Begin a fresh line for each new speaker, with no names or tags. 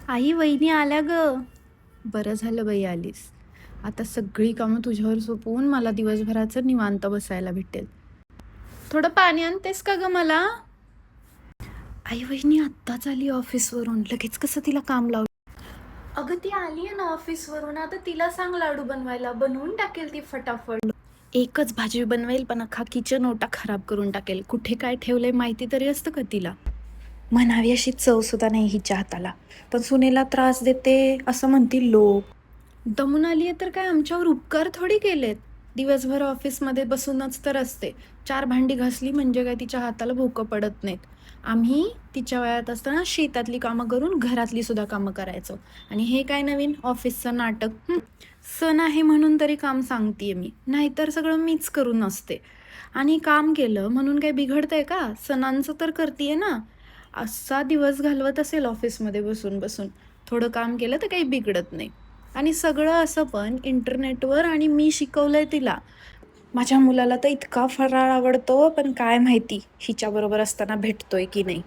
आई वहिनी आल्या ग. बरं झालं बाई आलीस. आता सगळी कामं तुझ्यावर सोपवून मला दिवसभराचं निवांत बसायला भेटेल. थोडं पाणी आणतेस का ग मला? आई वहिनी आत्ताच आली ऑफिसवरून, लगेच कसं तिला काम लावलं. अगं ती आली आहे ना ऑफिसवरून, आता तिला सांग लाडू बनवायला, बनवून टाकेल ती फटाफट. एकच भाजी बनवेल पण अख्खा किचन ओटा खराब करून टाकेल. कुठे काय ठेवलंय माहिती तरी असतं का तिला? म्हणावी अशी चव सुद्धा नाही हिच्या हाताला, पण सुनेला त्रास देते असं म्हणतील लोक. दमून आली आहे तर काय आमच्यावर उपकार थोडी केलेत. दिवसभर ऑफिसमध्ये बसूनच तर असते. 4 भांडी घासली म्हणजे काय तिच्या हाताला भोकं पडत नाहीत. आम्ही तिच्या वयात असताना शेतातली कामं करून घरातली सुद्धा कामं करायचो. आणि हे काय नवीन ऑफिसचं नाटक. सण आहे म्हणून तरी काम सांगतेय मी, नाहीतर सगळं मीच करून असते. आणि काम केलं म्हणून काय बिघडतंय का? सणांचं तर करतेय ना. असा दिवस घालवत असेल ऑफिसमध्ये बसून बसून, थोडं काम केलं तर काही बिघडत नाही. आणि सगळं असं पण इंटरनेटवर, आणि मी शिकवलंय तिला. माझ्या मुलाला तर इतका फराळ आवडतो, पण काय माहिती हिच्याबरोबर असताना भेटतोय की नाही.